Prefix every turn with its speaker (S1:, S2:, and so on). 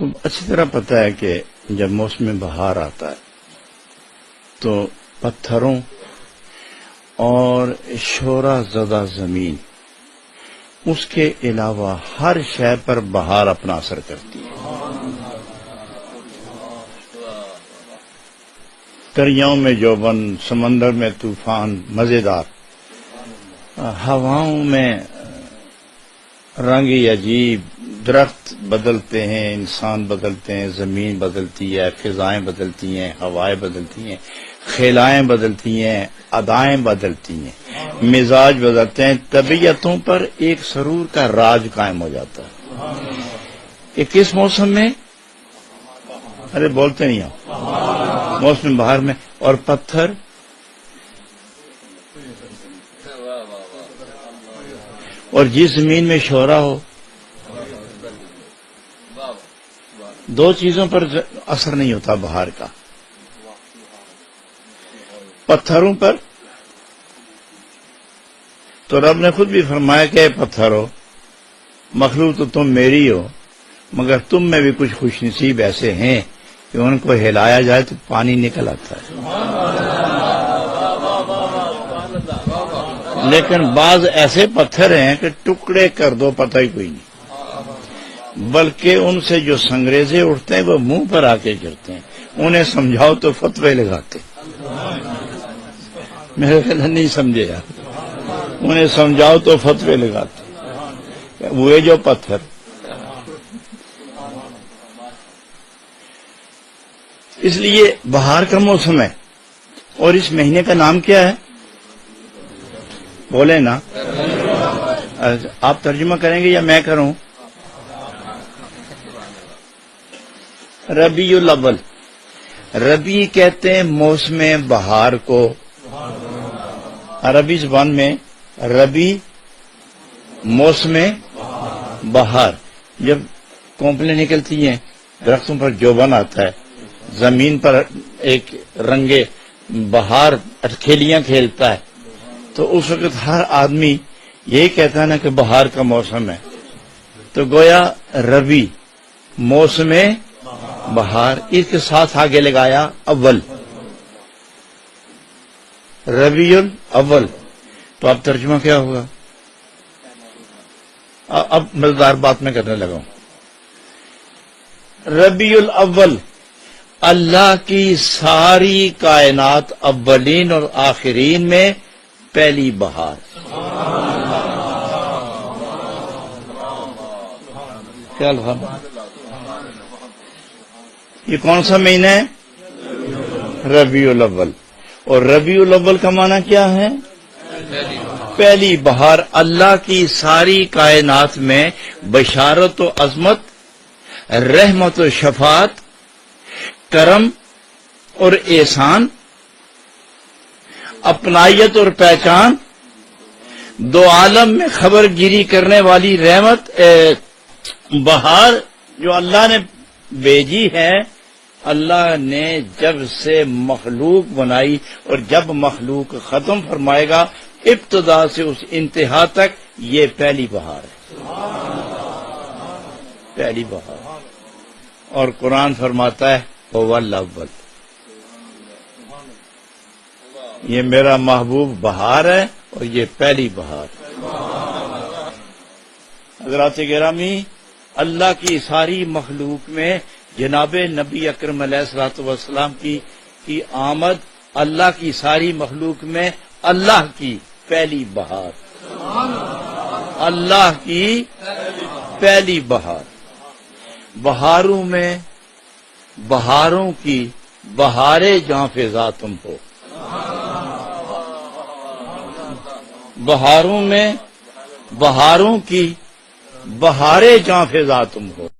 S1: کو اچھی طرح پتہ ہے کہ جب موسم بہار آتا ہے تو پتھروں اور شورا زدہ زمین اس کے علاوہ ہر شے پر بہار اپنا اثر کرتی ہے. دریاؤں میں جوبن، سمندر میں طوفان مزیدار، ہواؤں میں رنگ عجیب، درخت بدلتے ہیں، انسان بدلتے ہیں، زمین بدلتی ہے، فضائیں بدلتی ہیں، ہوائیں بدلتی ہیں، خیلائیں بدلتی ہیں، ادائیں بدلتی ہیں، مزاج بدلتے ہیں، طبیعتوں پر ایک سرور کا راج قائم ہو جاتا ہے. یہ کس موسم میں؟ ارے بولتے نہیں آپ. موسم بہار میں. اور پتھر اور جس زمین میں شورا ہو، دو چیزوں پر اثر نہیں ہوتا بہار کا. پتھروں پر تو رب نے خود بھی فرمایا کہ اے پتھرو، مخلوق تو تم میری ہو، مگر تم میں بھی کچھ خوش نصیب ایسے ہیں کہ ان کو ہلایا جائے تو پانی نکل آتا ہے. لیکن بعض ایسے پتھر ہیں کہ ٹکڑے کر دو پتہ ہی کوئی نہیں، بلکہ ان سے جو سنگریزے اٹھتے ہیں وہ منہ پر آ کے گرتے ہیں. انہیں سمجھاؤ تو فتوے لگاتے. میرے خیال نہیں سمجھے یار. انہیں سمجھاؤ تو فتوے لگاتے وہ جو پتھر. اس لیے بہار کا موسم ہے. اور اس مہینے کا نام کیا ہے؟ بولے نا. آپ ترجمہ کریں گے یا میں کروں؟ ربیع الاول. ربیع کہتے ہیں موسم بہار کو. عربی زبان میں ربیع موسم بہار. جب کونپلیں نکلتی ہیں، درختوں پر جوبن آتا ہے، زمین پر ایک رنگے بہار اٹکھیلیاں کھیلتا ہے، تو اس وقت ہر آدمی یہی کہتا ہے نا کہ بہار کا موسم ہے. تو گویا ربیع موسم بہار، اس کے ساتھ آگے لگایا اول، ربیع الاول. تو اب ترجمہ کیا ہوگا؟ اب مزیدار بات میں کرنے لگا ہوں. ربیع الاول، اللہ کی ساری کائنات اولین اور آخرین میں پہلی بہار. کیا الحمد. یہ کون سا مہینہ ہے؟ ربیع الاول. اور ربیع الاول کا معنی کیا ہے؟ پہلی بہار. اللہ کی ساری کائنات میں بشارت و عظمت، رحمت و شفاعت، کرم اور احسان، اپنائیت اور پہچان، دو عالم میں خبر گیری کرنے والی رحمت بہار جو اللہ نے بھیجی ہے. اللہ نے جب سے مخلوق بنائی اور جب مخلوق ختم فرمائے گا، ابتدا سے اس انتہا تک یہ پہلی بہار ہے. پہلی بہار. اور قرآن فرماتا ہے هو الاول، یہ میرا محبوب بہار ہے اور یہ پہلی بہار. حضرات گرامی، اللہ کی ساری مخلوق میں جناب نبی اکرم علیہ الصلوۃ والسلام کی آمد، اللہ کی ساری مخلوق میں اللہ کی پہلی بہار. اللہ کی پہلی بہار. بہاروں میں بہاروں کی بہارے جہاں فضا تم ہو. بہاروں میں بہاروں کی بہارے جہاں فضا تم ہو.